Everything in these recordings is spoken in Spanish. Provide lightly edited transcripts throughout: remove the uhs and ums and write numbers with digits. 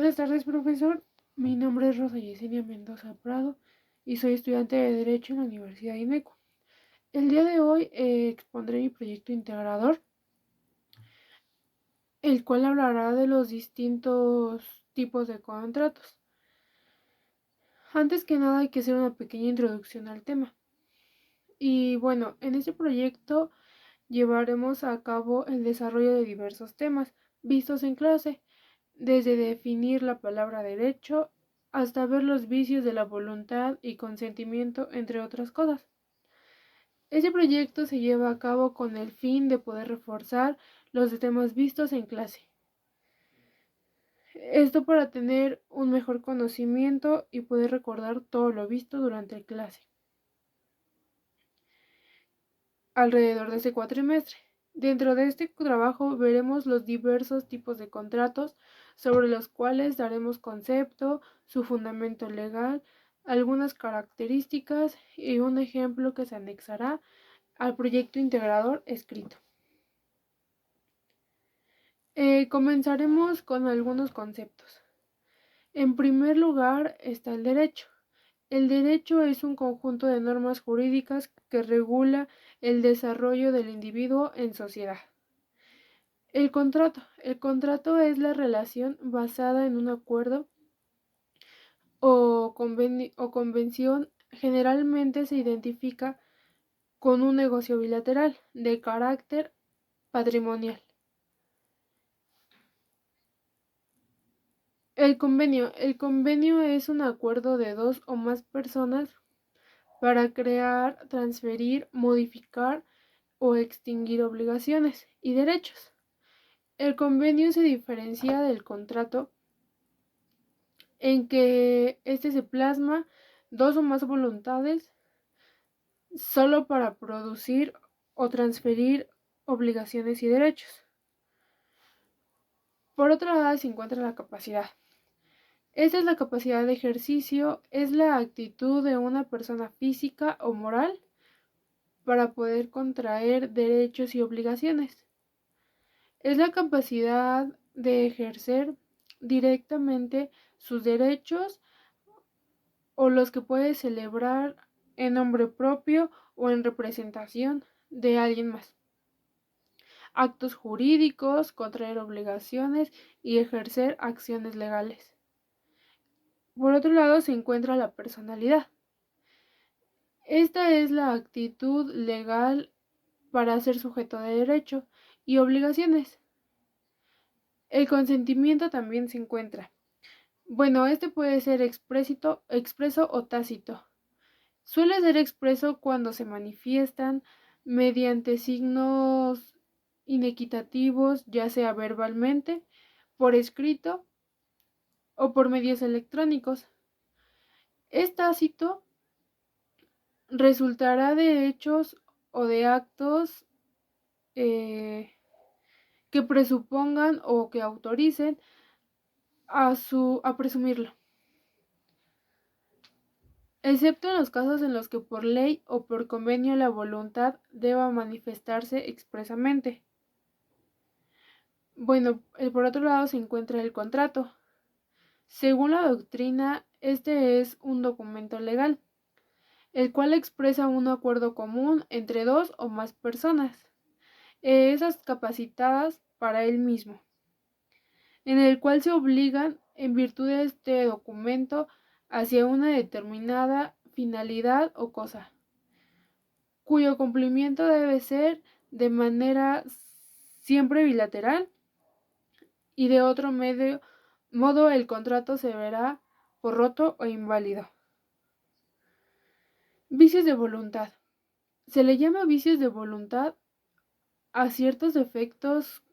Buenas tardes, profesor. Mi nombre es Rosa Yesenia Mendoza Prado y soy estudiante de Derecho en la Universidad INECO. El día de hoy expondré mi proyecto integrador, el cual hablará de los distintos tipos de contratos. Antes que nada hay que hacer una pequeña introducción al tema. Y bueno, en este proyecto llevaremos a cabo el desarrollo de diversos temas vistos en clase, desde definir la palabra derecho hasta ver los vicios de la voluntad y consentimiento, entre otras cosas. Este proyecto se lleva a cabo con el fin de poder reforzar los temas vistos en clase. Esto para tener un mejor conocimiento y poder recordar todo lo visto durante la clase. Alrededor de este cuatrimestre. Dentro de este trabajo veremos los diversos tipos de contratos sobre los cuales daremos concepto, su fundamento legal, algunas características y un ejemplo que se anexará al proyecto integrador escrito. Comenzaremos con algunos conceptos. En primer lugar está el derecho. El derecho es un conjunto de normas jurídicas que regula el desarrollo del individuo en sociedad. El contrato. El contrato es la relación basada en un acuerdo o convención. Generalmente se identifica con un negocio bilateral de carácter patrimonial. El convenio. El convenio es un acuerdo de dos o más personas para crear, transferir, modificar o extinguir obligaciones y derechos. El convenio se diferencia del contrato en que este se plasma dos o más voluntades solo para producir o transferir obligaciones y derechos. Por otro lado se encuentra la capacidad. Esta es la capacidad de ejercicio, es la actitud de una persona física o moral para poder contraer derechos y obligaciones. Es la capacidad de ejercer directamente sus derechos o los que puede celebrar en nombre propio o en representación de alguien más. Actos jurídicos, contraer obligaciones y ejercer acciones legales. Por otro lado se encuentra la personalidad. Esta es la actitud legal para ser sujeto de derecho y obligaciones. El consentimiento también se encuentra. Bueno, este puede ser expreso o tácito. Suele ser expreso cuando se manifiestan mediante signos inequitativos, ya sea verbalmente, por escrito o por medios electrónicos. Es tácito resultará de hechos o de actos que presupongan o que autoricen a presumirlo, excepto en los casos en los que por ley o por convenio la voluntad deba manifestarse expresamente. Bueno, por otro lado se encuentra el contrato. Según la doctrina, este es un documento legal, el cual expresa un acuerdo común entre dos o más personas, esas capacitadas para él mismo, en el cual se obligan, en virtud de este documento, hacia una determinada finalidad o cosa, cuyo cumplimiento debe ser de manera siempre bilateral y de otro modo el contrato se verá por roto o inválido. Vicios de voluntad. Se le llama vicios de voluntad a ciertos defectos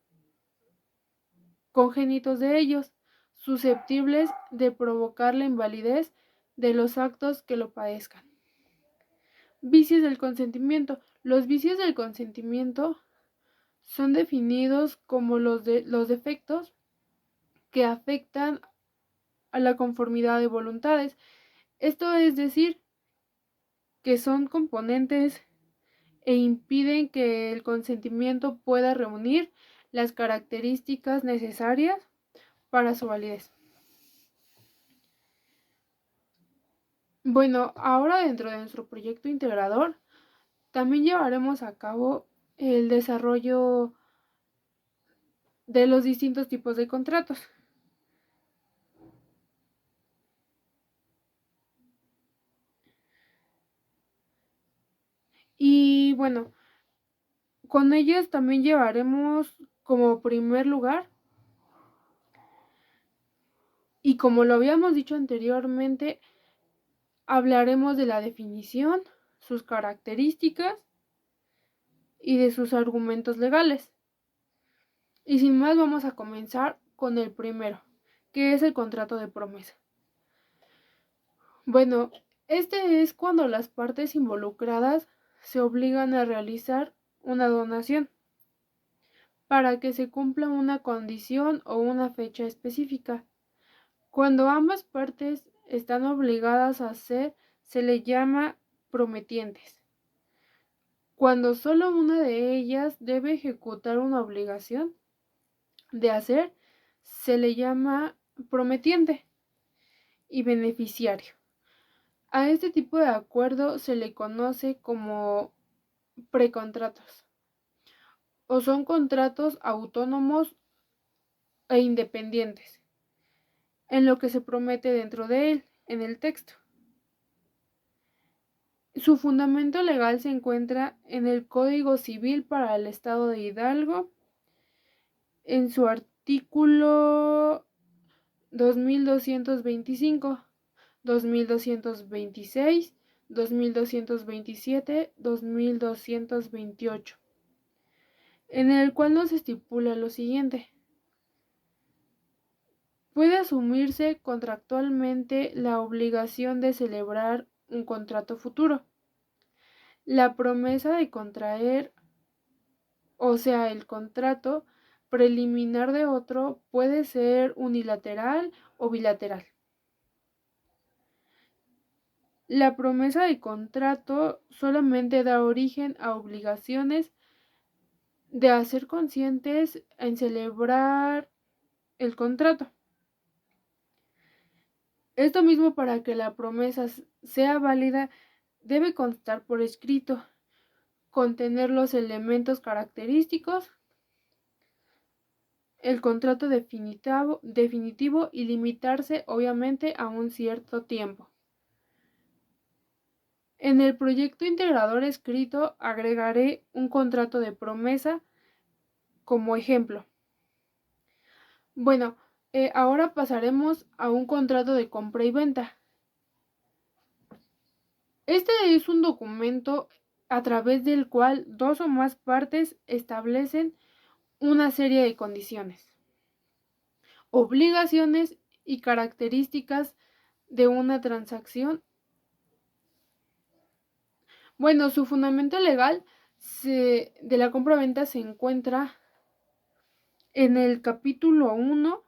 congénitos de ellos, susceptibles de provocar la invalidez de los actos que lo padezcan. Vicios del consentimiento. Los vicios del consentimiento son definidos como los defectos que afectan a la conformidad de voluntades. Esto es decir, que son componentes e impiden que el consentimiento pueda reunir las características necesarias para su validez. Bueno, ahora dentro de nuestro proyecto integrador también llevaremos a cabo el desarrollo de los distintos tipos de contratos. Y bueno, con ellas también llevaremos como primer lugar, y como lo habíamos dicho anteriormente, hablaremos de la definición, sus características y de sus argumentos legales. Y sin más vamos a comenzar con el primero, que es el contrato de promesa. Bueno, este es cuando las partes involucradas se obligan a realizar una donación para que se cumpla una condición o una fecha específica. Cuando ambas partes están obligadas a hacer, se le llama prometientes. Cuando solo una de ellas debe ejecutar una obligación de hacer, se le llama prometiente y beneficiario. A este tipo de acuerdo se le conoce como precontratos o son contratos autónomos e independientes en lo que se promete dentro de él, en el texto. Su fundamento legal se encuentra en el Código Civil para el Estado de Hidalgo, en su artículo 2225, 2226, 2227, 2228, en el cual nos estipula lo siguiente. Puede asumirse contractualmente la obligación de celebrar un contrato futuro. La promesa de contraer, o sea, el contrato preliminar de otro, puede ser unilateral o bilateral. La promesa de contrato solamente da origen a obligaciones de hacer conscientes en celebrar el contrato. Esto mismo, para que la promesa sea válida, debe constar por escrito, contener los elementos característicos, el contrato definitivo y limitarse obviamente a un cierto tiempo. En el proyecto integrador escrito agregaré un contrato de promesa como ejemplo. Bueno, ahora pasaremos a un contrato de compra y venta. Este es un documento a través del cual dos o más partes establecen una serie de condiciones, obligaciones y características de una transacción. Bueno, su fundamento legal de la compra-venta se encuentra en el capítulo 1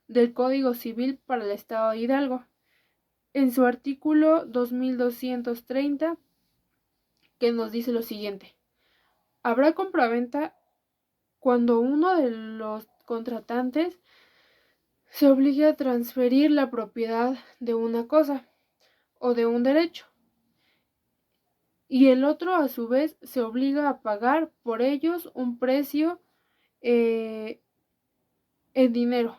del Código Civil para el Estado de Hidalgo, en su artículo 2230, que nos dice lo siguiente. Habrá compraventa cuando uno de los contratantes se obligue a transferir la propiedad de una cosa o de un derecho, y el otro a su vez se obliga a pagar por ellos un precio en dinero.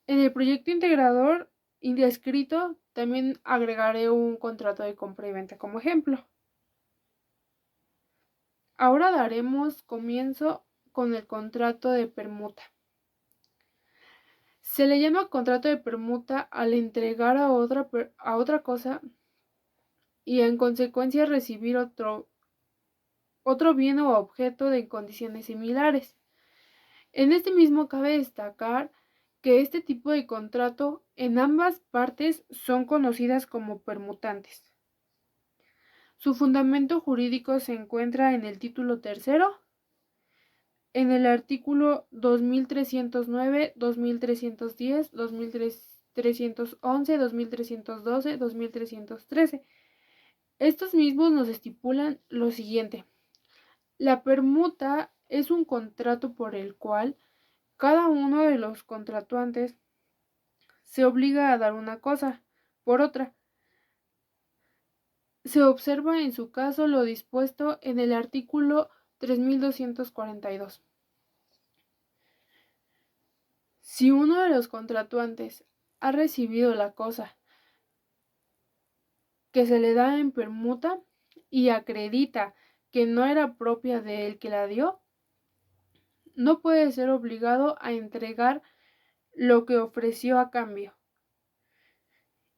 En el proyecto integrador escrito también agregaré un contrato de compra y venta como ejemplo. Ahora daremos comienzo con el contrato de permuta. Se le llama contrato de permuta al entregar a otra cosa y en consecuencia recibir otro bien o objeto de condiciones similares. En este mismo cabe destacar que este tipo de contrato en ambas partes son conocidas como permutantes. Su fundamento jurídico se encuentra en el título tercero, en el artículo 2309, 2310, 2311, 2312, 2313. Estos mismos nos estipulan lo siguiente. La permuta es un contrato por el cual cada uno de los contratantes se obliga a dar una cosa por otra. Se observa en su caso lo dispuesto en el artículo 3242. Si uno de los contratuantes ha recibido la cosa que se le da en permuta y acredita que no era propia de el que la dio, no puede ser obligado a entregar lo que ofreció a cambio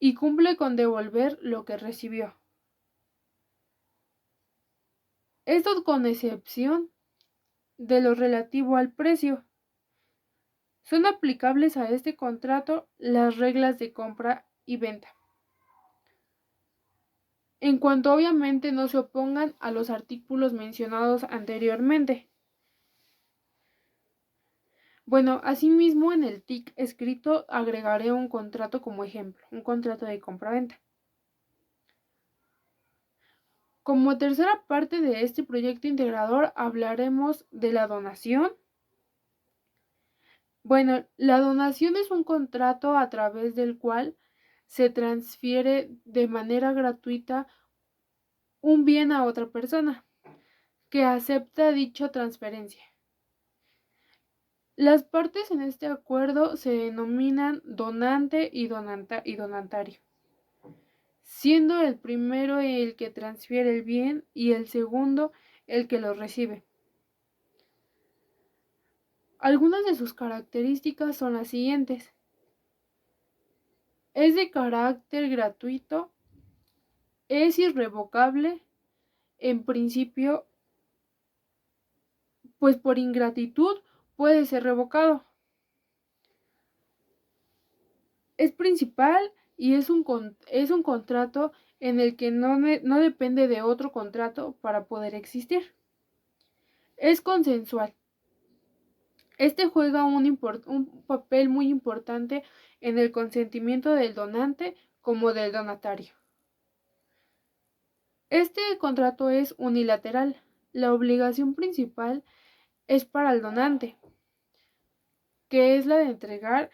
y cumple con devolver lo que recibió. Esto con excepción de lo relativo al precio. Son aplicables a este contrato las reglas de compra y venta, en cuanto obviamente no se opongan a los artículos mencionados anteriormente. Bueno, asimismo en el TIC escrito agregaré un contrato como ejemplo, un contrato de compra-venta. Como tercera parte de este proyecto integrador hablaremos de la donación. Bueno, la donación es un contrato a través del cual se transfiere de manera gratuita un bien a otra persona que acepta dicha transferencia. Las partes en este acuerdo se denominan donante y donatario, siendo el primero el que transfiere el bien y el segundo el que lo recibe. Algunas de sus características son las siguientes. Es de carácter gratuito, es irrevocable, en principio, pues por ingratitud puede ser revocado. Es principal y es un contrato en el que no depende de otro contrato para poder existir. Es consensual. Este juega un papel muy importante en el consentimiento del donante como del donatario. Este contrato es unilateral. La obligación principal es para el donante, que es la de entregar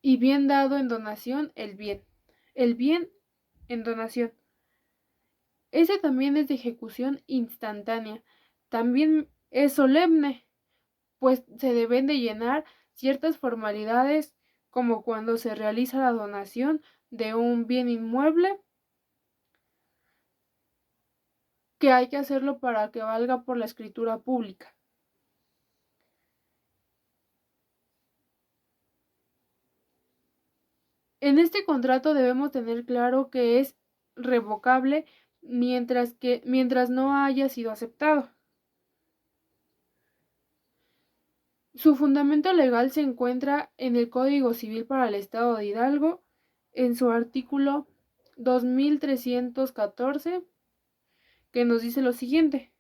y bien dado en donación el bien. El bien en donación. Ese también es de ejecución instantánea. También es solemne, pues se deben de llenar ciertas formalidades como cuando se realiza la donación de un bien inmueble, que hay que hacerlo para que valga por la escritura pública. En este contrato debemos tener claro que es revocable mientras no haya sido aceptado. Su fundamento legal se encuentra en el Código Civil para el Estado de Hidalgo, en su artículo 2314, que nos dice lo siguiente.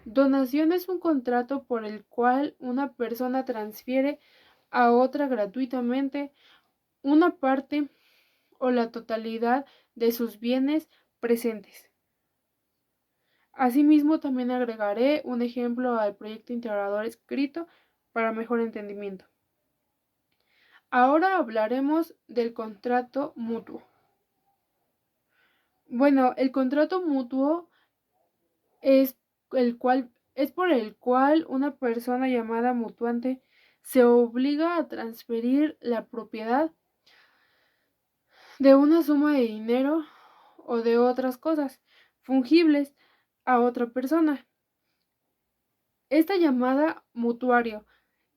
Donación es un contrato por el cual una persona transfiere a otra gratuitamente una parte o la totalidad de sus bienes presentes. Asimismo, también agregaré un ejemplo al proyecto integrador escrito para mejor entendimiento. Ahora hablaremos del contrato mutuo. Bueno, el contrato mutuo es por el cual una persona llamada mutuante se obliga a transferir la propiedad de una suma de dinero o de otras cosas fungibles a otra persona. Esta llamada mutuario,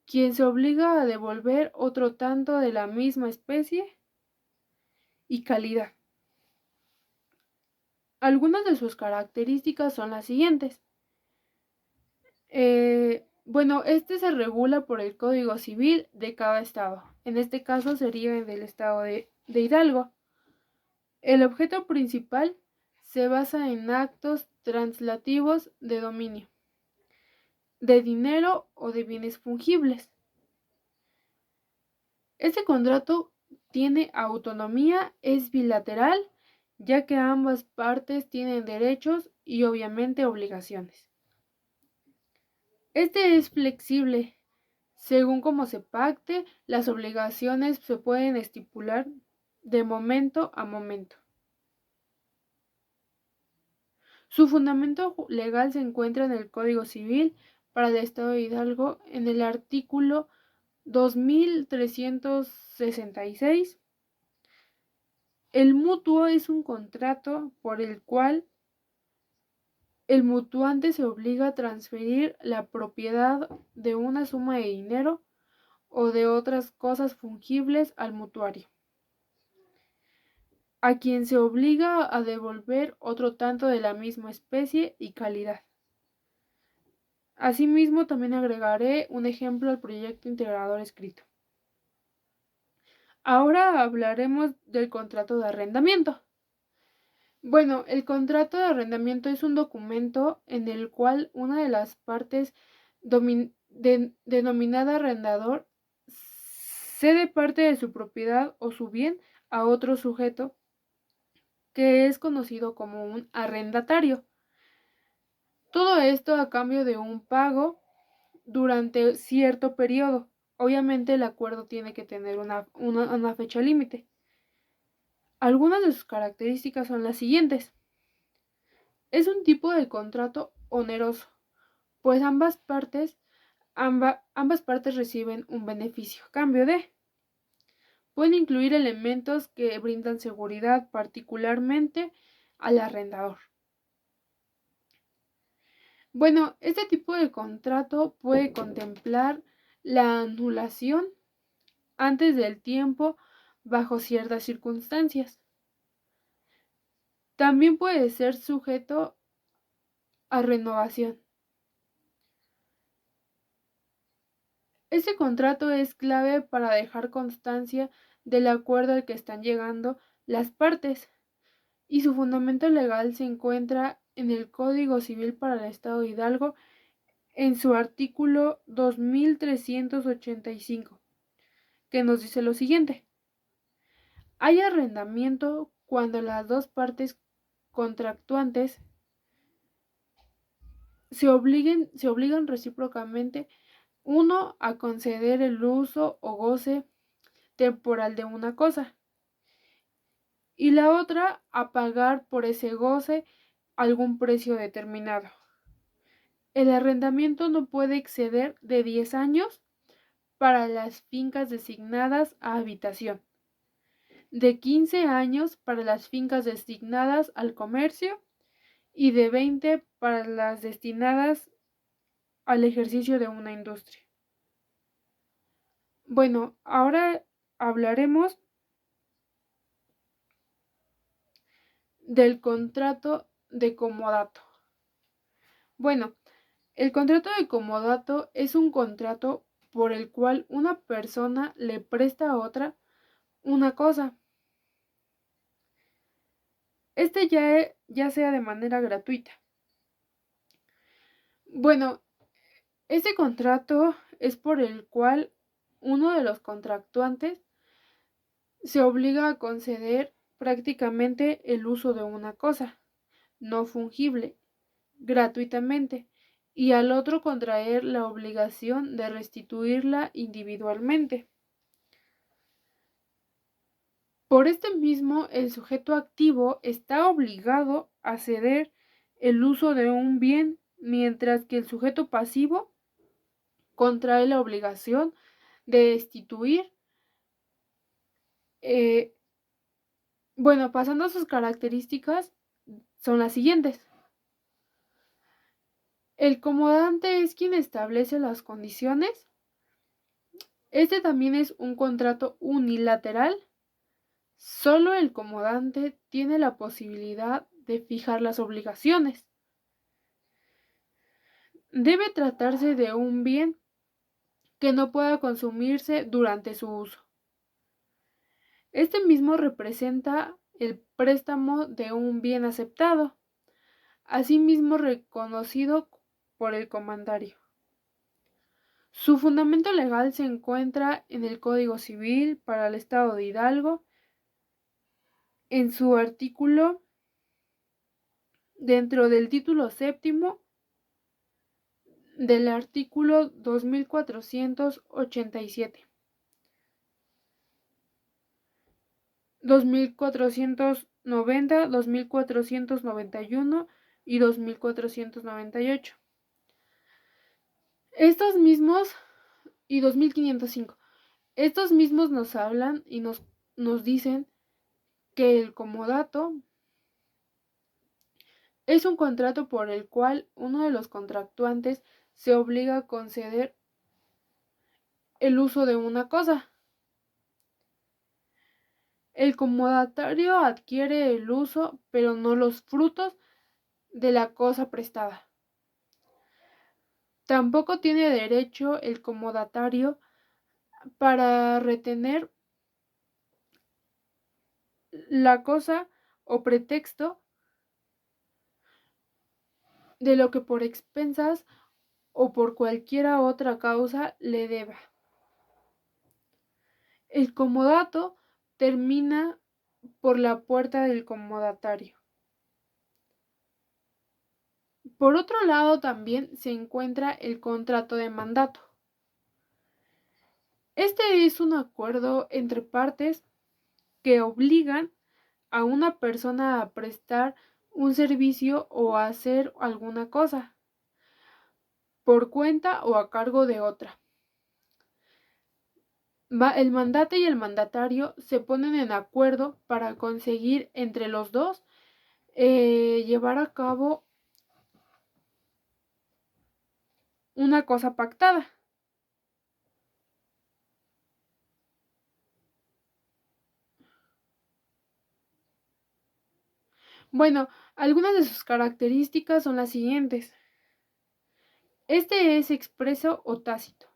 quien se obliga a devolver otro tanto de la misma especie y calidad. Algunas de sus características son las siguientes. Bueno, este se regula por el Código Civil de cada estado. En este caso sería el del estado de Hidalgo. El objeto principal se basa en actos translativos de dominio, de dinero o de bienes fungibles. Este contrato tiene autonomía, es bilateral, ya que ambas partes tienen derechos y obviamente obligaciones. Este es flexible. Según como se pacte, las obligaciones se pueden estipular de momento a momento. Su fundamento legal se encuentra en el Código Civil para el Estado de Hidalgo en el artículo 2366. El mutuo es un contrato por el cual el mutuante se obliga a transferir la propiedad de una suma de dinero o de otras cosas fungibles al mutuario, a quien se obliga a devolver otro tanto de la misma especie y calidad. Asimismo, también agregaré un ejemplo al proyecto integrador escrito. Ahora hablaremos del contrato de arrendamiento. Bueno, el contrato de arrendamiento es un documento en el cual una de las partes denominada arrendador cede parte de su propiedad o su bien a otro sujeto que es conocido como un arrendatario. Todo esto a cambio de un pago durante cierto periodo. Obviamente el acuerdo tiene que tener una fecha límite. Algunas de sus características son las siguientes. Es un tipo de contrato oneroso, pues ambas partes reciben un beneficio a cambio de. Pueden incluir elementos que brindan seguridad particularmente al arrendador. Bueno, este tipo de contrato puede contemplar la anulación antes del tiempo bajo ciertas circunstancias. También puede ser sujeto a renovación. Este contrato es clave para dejar constancia del acuerdo al que están llegando las partes y su fundamento legal se encuentra en el Código Civil para el Estado de Hidalgo en su artículo 2385, que nos dice lo siguiente. Hay arrendamiento cuando las dos partes contractuantes se obligan recíprocamente uno a conceder el uso o goce temporal de una cosa y la otra a pagar por ese goce algún precio determinado. El arrendamiento no puede exceder de 10 años para las fincas designadas a habitación, de 15 años para las fincas destinadas al comercio y de 20 para las destinadas al ejercicio de una industria. Bueno, ahora hablaremos del contrato de comodato. Bueno, el contrato de comodato es un contrato por el cual una persona le presta a otra una cosa. Ya sea de manera gratuita. Bueno, este contrato es por el cual uno de los contractuantes se obliga a conceder prácticamente el uso de una cosa no fungible gratuitamente y al otro contraer la obligación de restituirla individualmente. Por este mismo, el sujeto activo está obligado a ceder el uso de un bien, mientras que el sujeto pasivo contrae la obligación de destituir. Bueno, pasando a sus características, son las siguientes. El comodante es quien establece las condiciones. Este también es un contrato unilateral. Solo el comodante tiene la posibilidad de fijar las obligaciones. Debe tratarse de un bien que no pueda consumirse durante su uso. Este mismo representa el préstamo de un bien aceptado, asimismo reconocido por el comandario. Su fundamento legal se encuentra en el Código Civil para el Estado de Hidalgo, en su artículo dentro del título séptimo del artículo 2487. 2490, 2491 y 2498. Estos mismos y 2505. Estos mismos nos hablan y nos dicen que el comodato es un contrato por el cual uno de los contractuantes se obliga a conceder el uso de una cosa. El comodatario adquiere el uso, pero no los frutos de la cosa prestada. Tampoco tiene derecho el comodatario para retener la cosa o pretexto de lo que por expensas o por cualquiera otra causa le deba. El comodato termina por la puerta del comodatario. Por otro lado, también se encuentra el contrato de mandato. Este es un acuerdo entre partes que obligan a una persona a prestar un servicio o a hacer alguna cosa por cuenta o a cargo de otra. El mandante y el mandatario se ponen en acuerdo para conseguir entre los dos llevar a cabo una cosa pactada. Bueno, algunas de sus características son las siguientes. Este es expreso o tácito.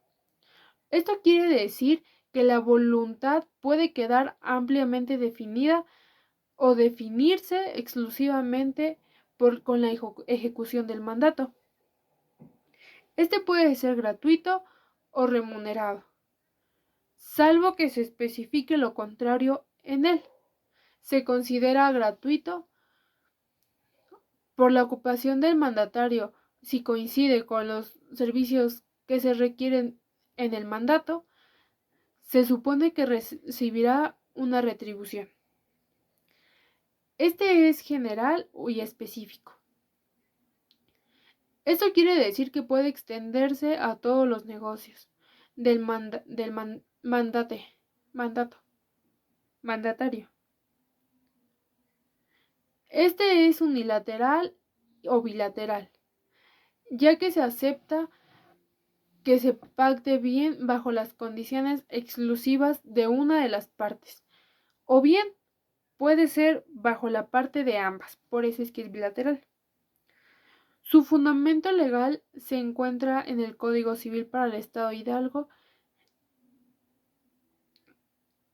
Esto quiere decir que la voluntad puede quedar ampliamente definida o definirse exclusivamente con la ejecución del mandato. Este puede ser gratuito o remunerado, salvo que se especifique lo contrario en él. Se considera gratuito por la ocupación del mandatario si coincide con los servicios que se requieren en el mandato. Se supone que recibirá una retribución. Este es general y específico. Esto quiere decir que puede extenderse a todos los negocios del mandatario. Este es unilateral o bilateral, ya que se acepta que se pacte bien bajo las condiciones exclusivas de una de las partes, o bien puede ser bajo la parte de ambas, por eso es que es bilateral. Su fundamento legal se encuentra en el Código Civil para el Estado de Hidalgo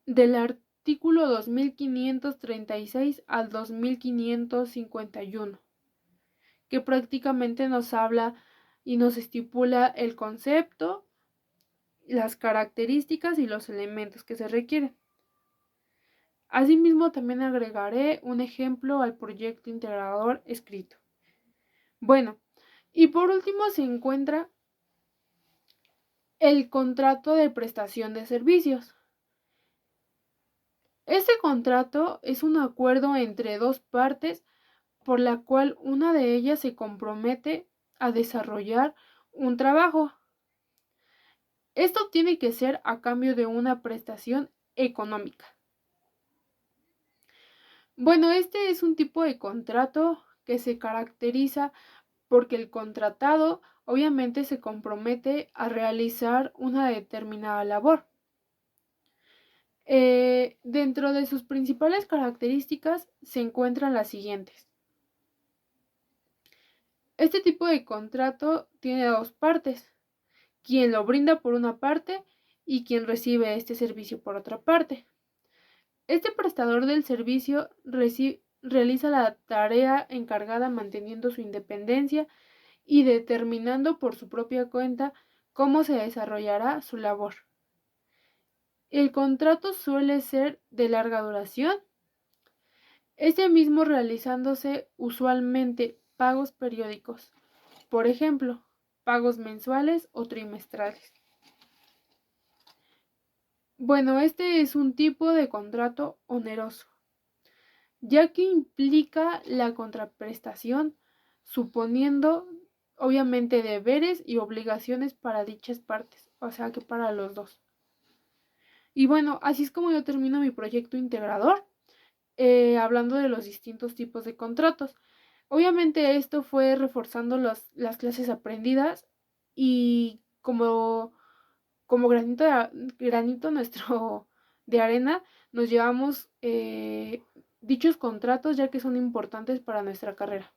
del artículo 2536 al 2551, que prácticamente nos habla y nos estipula el concepto, las características y los elementos que se requieren. Asimismo, también agregaré un ejemplo al proyecto integrador escrito. Bueno, y por último se encuentra el contrato de prestación de servicios. Este contrato es un acuerdo entre dos partes por la cual una de ellas se compromete a desarrollar un trabajo. Esto tiene que ser a cambio de una prestación económica. Bueno, este es un tipo de contrato que se caracteriza porque el contratado obviamente se compromete a realizar una determinada labor. Dentro de sus principales características se encuentran las siguientes. Este tipo de contrato tiene dos partes, quien lo brinda por una parte y quien recibe este servicio por otra parte. Este prestador del servicio realiza la tarea encargada manteniendo su independencia y determinando por su propia cuenta cómo se desarrollará su labor. El contrato suele ser de larga duración, este mismo realizándose usualmente pagos periódicos, por ejemplo, pagos mensuales o trimestrales. Bueno, este es un tipo de contrato oneroso, ya que implica la contraprestación, suponiendo obviamente deberes y obligaciones para dichas partes, o sea que para los dos. Y bueno, así es como yo termino mi proyecto integrador, hablando de los distintos tipos de contratos. Obviamente esto fue reforzando las clases aprendidas y como granito nuestro de arena, nos llevamos dichos contratos ya que son importantes para nuestra carrera.